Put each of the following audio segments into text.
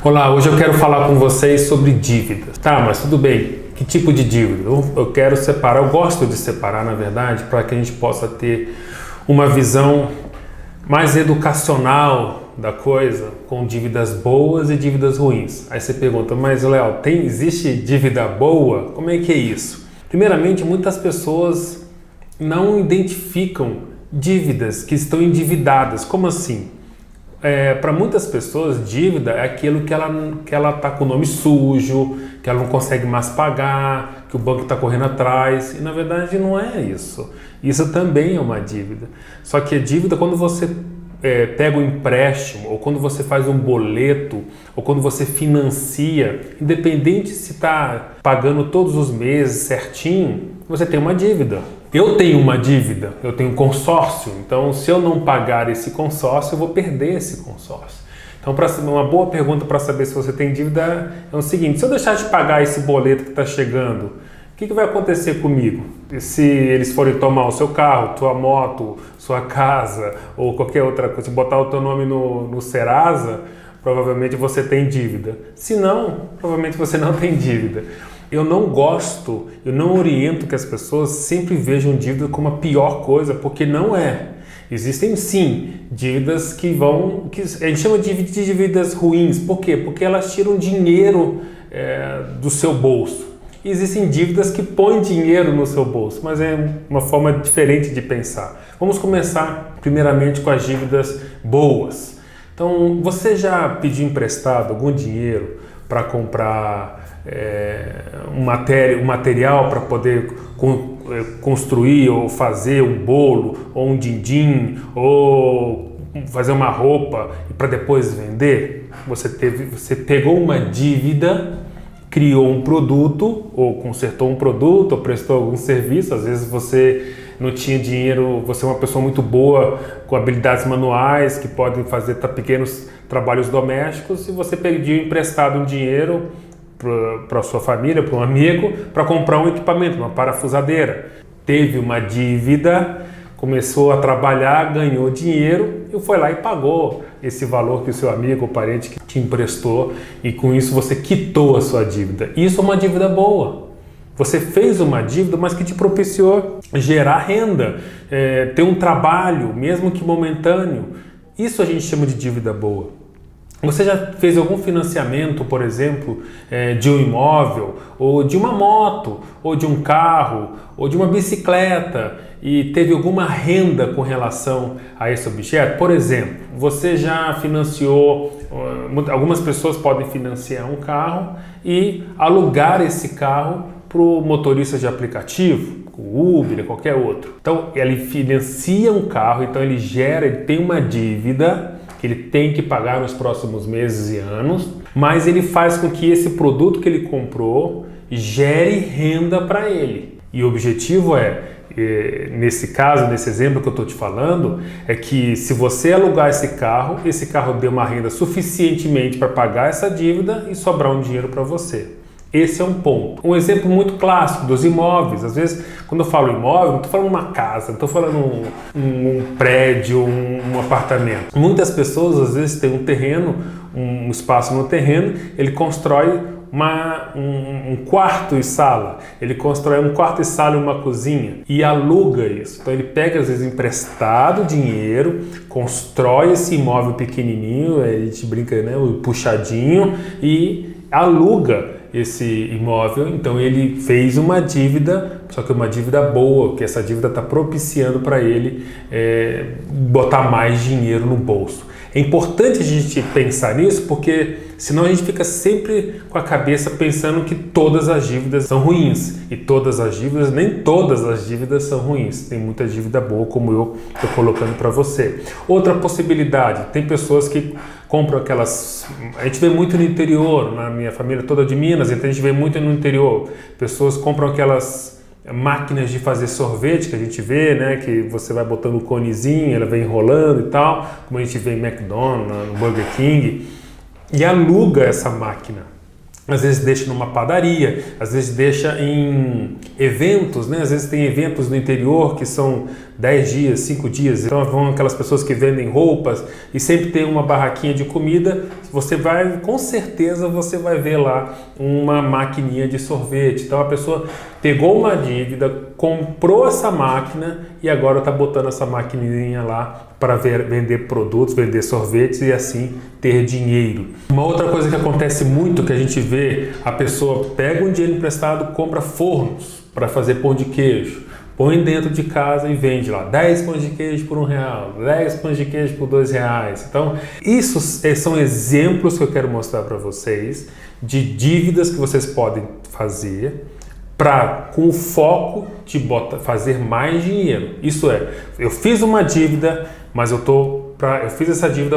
Olá, hoje eu quero falar com vocês sobre dívidas. Tá, mas tudo bem. Que tipo de dívida? Eu quero separar, eu gosto de separar, na verdade, para que a gente possa ter uma visão mais educacional da coisa, com dívidas boas e dívidas ruins. Aí você pergunta, mas Léo, existe dívida boa? Como é que é isso? Primeiramente, muitas pessoas não identificam dívidas que estão endividadas. Como assim? Para muitas pessoas, dívida é aquilo que ela está com o nome sujo, que ela não consegue mais pagar, que o banco está correndo atrás. E na verdade não é isso. Isso também é uma dívida. Só que a dívida, quando você pega um empréstimo, ou quando você faz um boleto, ou quando você financia, independente se está pagando todos os meses certinho, você tem uma dívida. Eu tenho uma dívida, eu tenho um consórcio, então se eu não pagar esse consórcio, eu vou perder esse consórcio. Então, uma boa pergunta para saber se você tem dívida é o seguinte: se eu deixar de pagar esse boleto que está chegando, o que vai acontecer comigo? Se eles forem tomar o seu carro, tua moto, sua casa ou qualquer outra coisa, botar o teu nome no Serasa, provavelmente você tem dívida. Se não, provavelmente você não tem dívida. Eu não oriento que as pessoas sempre vejam dívida como a pior coisa, porque não é. Existem sim dívidas que a gente chama de dívidas ruins. Por quê? Porque elas tiram dinheiro do seu bolso. E existem dívidas que põem dinheiro no seu bolso, mas é uma forma diferente de pensar. Vamos começar primeiramente com as dívidas boas. Então, você já pediu emprestado algum dinheiro para comprar um material para poder construir ou fazer um bolo, ou um din-din, ou fazer uma roupa para depois vender? Você pegou uma dívida, criou um produto, ou consertou um produto, ou prestou algum serviço. Às vezes você não tinha dinheiro, você é uma pessoa muito boa, com habilidades manuais, que podem fazer pequenos trabalhos domésticos, e você pediu emprestado um dinheiro para a sua família, para um amigo, para comprar um equipamento, uma parafusadeira. Teve uma dívida, começou a trabalhar, ganhou dinheiro e foi lá e pagou esse valor que o seu amigo ou parente que te emprestou, e com isso você quitou a sua dívida. Isso é uma dívida boa. Você fez uma dívida, mas que te propiciou gerar renda, ter um trabalho, mesmo que momentâneo. Isso a gente chama de dívida boa. Você já fez algum financiamento, por exemplo, de um imóvel, ou de uma moto, ou de um carro, ou de uma bicicleta, e teve alguma renda com relação a esse objeto? Por exemplo, você já financiou, algumas pessoas podem financiar um carro e alugar esse carro para o motorista de aplicativo, o Uber, qualquer outro. Então, ele financia um carro, então ele tem uma dívida que ele tem que pagar nos próximos meses e anos, mas ele faz com que esse produto que ele comprou gere renda para ele. E o objetivo nesse caso, nesse exemplo que eu estou te falando, é que se você alugar esse carro dê uma renda suficientemente para pagar essa dívida e sobrar um dinheiro para você. Esse é um ponto. Um exemplo muito clássico dos imóveis. Às vezes, quando eu falo imóvel, não estou falando uma casa, não estou falando um prédio, um apartamento. Muitas pessoas, às vezes, têm um terreno, um espaço no terreno, ele constrói um quarto e sala. Ele constrói um quarto e sala e uma cozinha e aluga isso. Então, ele pega, às vezes, emprestado dinheiro, constrói esse imóvel pequenininho, a gente brinca, né, o puxadinho, e aluga esse imóvel. Então ele fez uma dívida, só que uma dívida boa, que essa dívida está propiciando para ele botar mais dinheiro no bolso. É importante a gente pensar nisso, porque senão a gente fica sempre com a cabeça pensando que todas as dívidas são ruins. E nem todas as dívidas são ruins. Tem muita dívida boa, como eu estou colocando para você. Outra possibilidade, tem pessoas que compram aquelas... A gente vê muito no interior, na minha família toda de Minas, então a gente vê muito no interior. Pessoas compram aquelas máquinas de fazer sorvete que a gente vê, né, que você vai botando um conezinho, ela vem enrolando e tal, como a gente vê em McDonald's, no Burger King, e aluga essa máquina. Às vezes deixa numa padaria, às vezes deixa em eventos, né? Às vezes tem eventos no interior que são 10 dias, 5 dias, então vão aquelas pessoas que vendem roupas e sempre tem uma barraquinha de comida, você vai, com certeza você vai ver lá uma maquininha de sorvete. Então a pessoa pegou uma dívida, comprou essa máquina e agora está botando essa maquininha lá para vender produtos, vender sorvetes e assim ter dinheiro. Uma outra coisa que acontece muito, que a gente vê, a pessoa pega um dinheiro emprestado, compra fornos para fazer pão de queijo, põe dentro de casa e vende lá 10 pães de queijo por R$1, 10 pães de queijo por R$2. Então, isso são exemplos que eu quero mostrar para vocês de dívidas que vocês podem fazer com o foco de fazer mais dinheiro. Isso é, eu fiz uma dívida, mas eu fiz essa dívida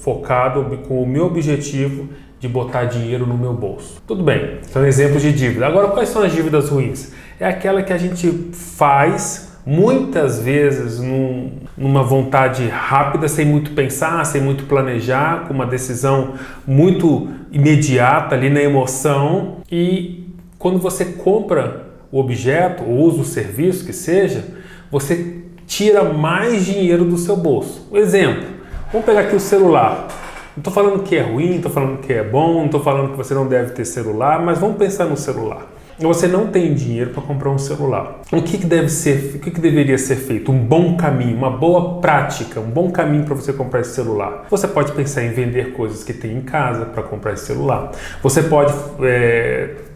focado com o meu objetivo de botar dinheiro no meu bolso. Tudo bem, são exemplos de dívida. Agora, quais são as dívidas ruins? É aquela que a gente faz muitas vezes numa vontade rápida, sem muito pensar, sem muito planejar, com uma decisão muito imediata ali na emoção, e quando você compra o objeto ou usa o serviço que seja, você tira mais dinheiro do seu bolso. Um exemplo, vamos pegar aqui o celular. Não estou falando que é ruim, não estou falando que é bom, não estou falando que você não deve ter celular, mas vamos pensar no celular. Você não tem dinheiro para comprar um celular. O que deveria ser feito? Um bom caminho, uma boa prática, um bom caminho para você comprar esse celular. Você pode pensar em vender coisas que tem em casa para comprar esse celular. Você pode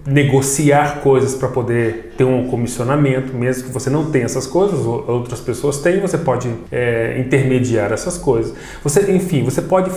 negociar coisas para poder ter um comissionamento, mesmo que você não tenha essas coisas, outras pessoas têm, você pode intermediar essas coisas. Você pode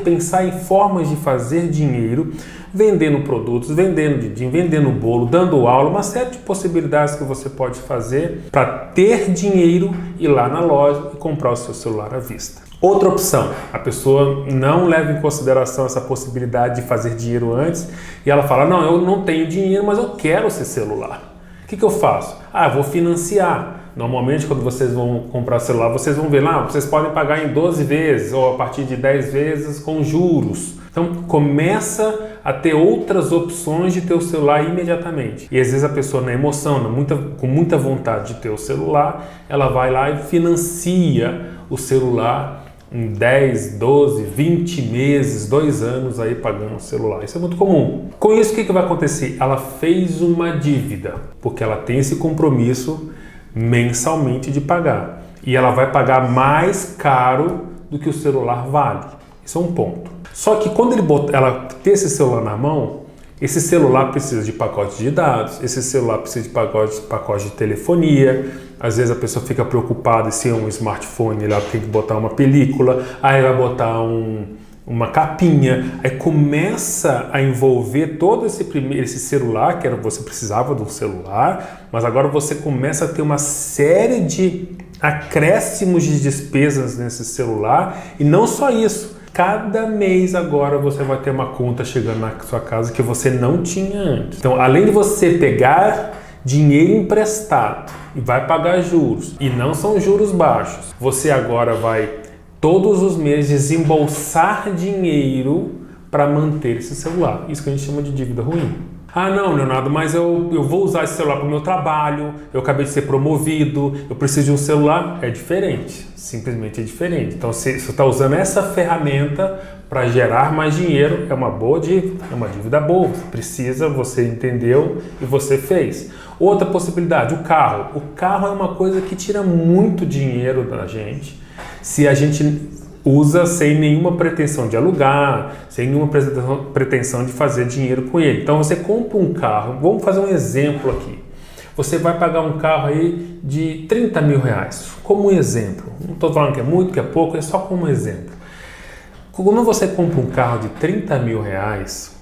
pensar em formas de fazer dinheiro, vendendo produtos, vendendo din-din, vendendo bolo, dando aula, uma série de possibilidades que você pode fazer para ter dinheiro, ir lá na loja e comprar o seu celular à vista. Outra opção, a pessoa não leva em consideração essa possibilidade de fazer dinheiro antes e ela fala, não, eu não tenho dinheiro, mas eu quero esse celular. O que eu faço? Eu vou financiar. Normalmente, quando vocês vão comprar celular, vocês vão ver lá, vocês podem pagar em 12 vezes ou a partir de 10 vezes com juros. Então, começa a ter outras opções de ter o celular imediatamente. E às vezes a pessoa, na emoção, com muita vontade de ter o celular, ela vai lá e financia o celular em 10, 12, 20 meses, 2 anos aí pagando o celular. Isso é muito comum. Com isso, o que vai acontecer? Ela fez uma dívida, porque ela tem esse compromisso mensalmente de pagar. E ela vai pagar mais caro do que o celular vale. Isso é um ponto. Só que quando ela ter esse celular na mão, esse celular precisa de pacote de dados, esse celular precisa de pacote de telefonia. Às vezes a pessoa fica preocupada se é um smartphone, ela tem que botar uma película, aí vai botar uma capinha, aí começa a envolver todo esse celular, que você precisava de um celular, mas agora você começa a ter uma série de acréscimos de despesas nesse celular, e não só isso. Cada mês agora você vai ter uma conta chegando na sua casa que você não tinha antes. Então, além de você pegar dinheiro emprestado e vai pagar juros, e não são juros baixos, você agora vai todos os meses desembolsar dinheiro para manter esse celular. Isso que a gente chama de dívida ruim. Não, Leonardo, mas eu vou usar esse celular para o meu trabalho, eu acabei de ser promovido, eu preciso de um celular. É diferente, simplesmente é diferente. Então, se você está usando essa ferramenta para gerar mais dinheiro, é uma boa dívida, é uma dívida boa. Você entendeu e você fez. Outra possibilidade, o carro. O carro é uma coisa que tira muito dinheiro da gente, se a gente usa sem nenhuma pretensão de alugar, sem nenhuma pretensão de fazer dinheiro com ele. Então você compra um carro, vamos fazer um exemplo aqui. Você vai pagar um carro aí de 30 mil reais, como um exemplo. Não estou falando que é muito, que é pouco, é só como um exemplo. Quando você compra um carro de 30 mil reais,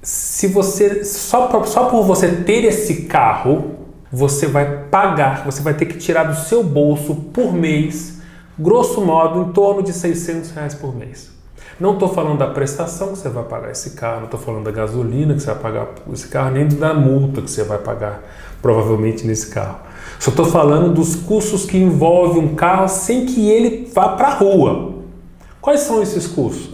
se você, só por você ter esse carro, você vai ter que tirar do seu bolso por mês, grosso modo, em torno de 600 reais por mês. Não estou falando da prestação que você vai pagar esse carro, não estou falando da gasolina que você vai pagar por esse carro, nem da multa que você vai pagar provavelmente nesse carro. Só estou falando dos custos que envolvem um carro sem que ele vá para a rua. Quais são esses custos?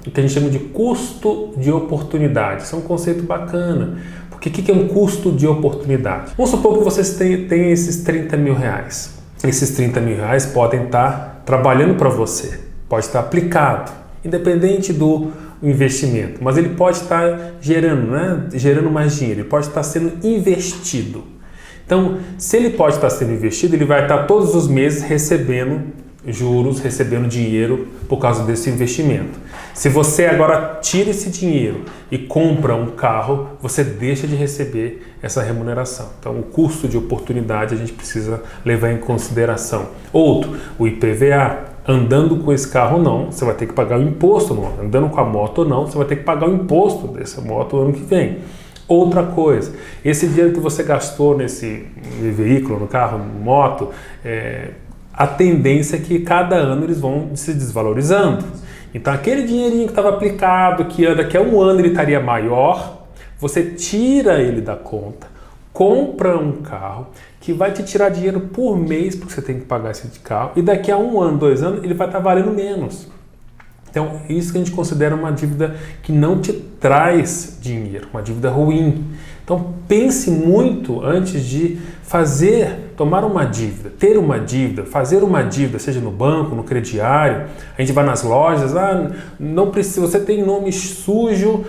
O que a gente chama de custo de oportunidade. Isso é um conceito bacana, porque que é um custo de oportunidade? Vamos supor que vocês têm esses 30 mil reais. Esses 30 mil reais podem estar trabalhando para você, pode estar aplicado, independente do investimento, mas ele pode estar gerando, né? Gerando mais dinheiro, ele pode estar sendo investido. Então, se ele pode estar sendo investido, ele vai estar todos os meses recebendo juros, recebendo dinheiro por causa desse investimento. Se você agora tira esse dinheiro e compra um carro, você deixa de receber essa remuneração. Então, o custo de oportunidade a gente precisa levar em consideração. Outro, o IPVA. Andando com esse carro ou não, você vai ter que pagar o imposto. Não. Andando com a moto ou não, você vai ter que pagar o imposto dessa moto no ano que vem. Outra coisa, esse dinheiro que você gastou nesse veículo, no carro, moto, a tendência é que cada ano eles vão se desvalorizando. Então aquele dinheirinho que estava aplicado, que daqui a um ano ele estaria maior, você tira ele da conta, compra um carro que vai te tirar dinheiro por mês, porque você tem que pagar esse carro, e daqui a um ano, 2 anos, ele vai estar valendo menos. Então, isso que a gente considera uma dívida que não te traz dinheiro, uma dívida ruim. Então, pense muito antes de tomar uma dívida, ter uma dívida, fazer uma dívida, seja no banco, no crediário. A gente vai nas lojas, não precisa, você tem nome sujo,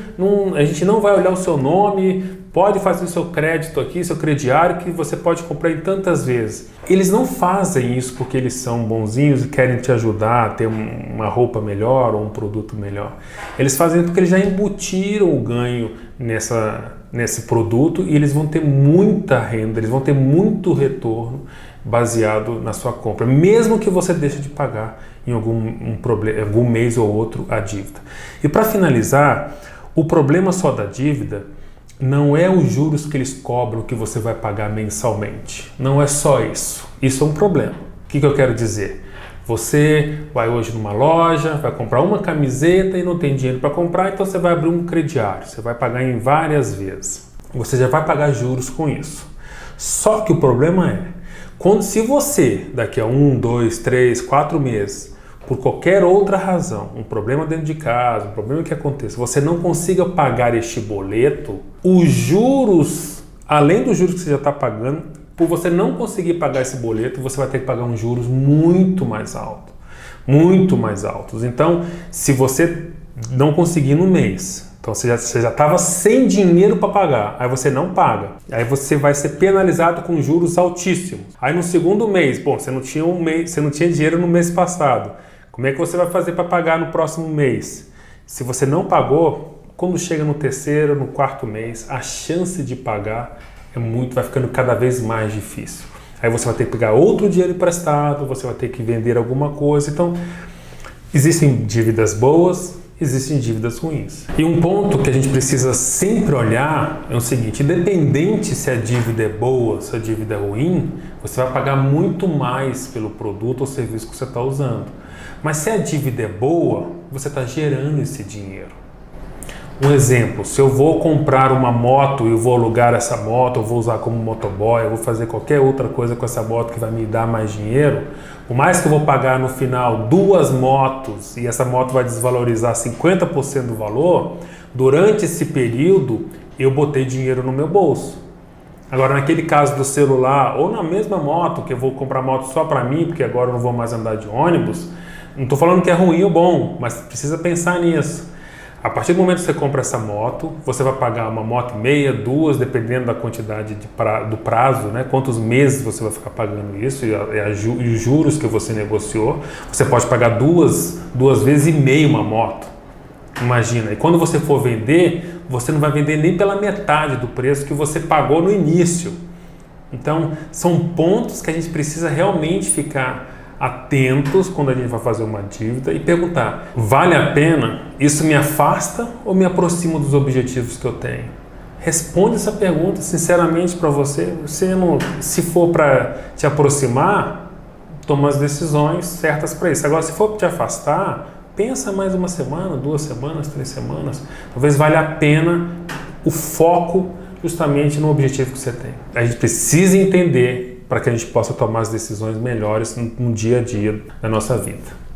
a gente não vai olhar o seu nome, pode fazer o seu crédito aqui, seu crediário, que você pode comprar em tantas vezes. Eles não fazem isso porque eles são bonzinhos e querem te ajudar a ter uma roupa melhor ou um produto melhor. Eles fazem porque eles já embutiram o ganho nesse produto e eles vão ter muita renda, eles vão ter muito retorno baseado na sua compra, mesmo que você deixe de pagar em algum mês ou outro a dívida. E para finalizar, o problema só da dívida não é os juros que eles cobram que você vai pagar mensalmente. Não é só isso. Isso é um problema. O que eu quero dizer? Você vai hoje numa loja, vai comprar uma camiseta e não tem dinheiro para comprar, então você vai abrir um crediário. Você vai pagar em várias vezes. Você já vai pagar juros com isso. Só que o problema se você, daqui a 1, 2, 3, 4 meses, por qualquer outra razão, um problema dentro de casa, um problema que aconteça, você não consiga pagar este boleto, os juros, além dos juros que você já está pagando, por você não conseguir pagar esse boleto, você vai ter que pagar uns juros muito mais altos. Muito mais altos. Então, se você não conseguir no mês, então você já estava sem dinheiro para pagar, aí você não paga, aí você vai ser penalizado com juros altíssimos. Aí no segundo mês, você não tinha dinheiro no mês passado. Como é que você vai fazer para pagar no próximo mês? Se você não pagou, quando chega no terceiro, no quarto mês, a chance de pagar vai ficando cada vez mais difícil. Aí você vai ter que pegar outro dinheiro emprestado, você vai ter que vender alguma coisa. Então, existem dívidas boas, existem dívidas ruins. E um ponto que a gente precisa sempre olhar é o seguinte: independente se a dívida é boa, se a dívida é ruim, você vai pagar muito mais pelo produto ou serviço que você está usando. Mas se a dívida é boa, você está gerando esse dinheiro. Um exemplo, se eu vou comprar uma moto e eu vou alugar essa moto, eu vou usar como motoboy, eu vou fazer qualquer outra coisa com essa moto que vai me dar mais dinheiro, por mais que eu vou pagar no final 2 motos e essa moto vai desvalorizar 50% do valor, durante esse período eu botei dinheiro no meu bolso. Agora, naquele caso do celular ou na mesma moto, que eu vou comprar moto só para mim, porque agora eu não vou mais andar de ônibus, não estou falando que é ruim ou bom, mas precisa pensar nisso. A partir do momento que você compra essa moto, você vai pagar uma moto e meia, 2, dependendo da quantidade do prazo, né? Quantos meses você vai ficar pagando isso e os juros que você negociou. Você pode pagar 2 vezes e meia uma moto. Imagina, e quando você for vender, você não vai vender nem pela metade do preço que você pagou no início. Então, são pontos que a gente precisa realmente ficar atentos quando a gente vai fazer uma dívida e perguntar: vale a pena? Isso me afasta ou me aproxima dos objetivos que eu tenho? Responde essa pergunta sinceramente para você. Se for para te aproximar, toma as decisões certas para isso. Agora, se for para te afastar, pensa mais 1 semana, 2 semanas, 3 semanas. Talvez valha a pena o foco justamente no objetivo que você tem. A gente precisa entender para que a gente possa tomar as decisões melhores no dia a dia da nossa vida.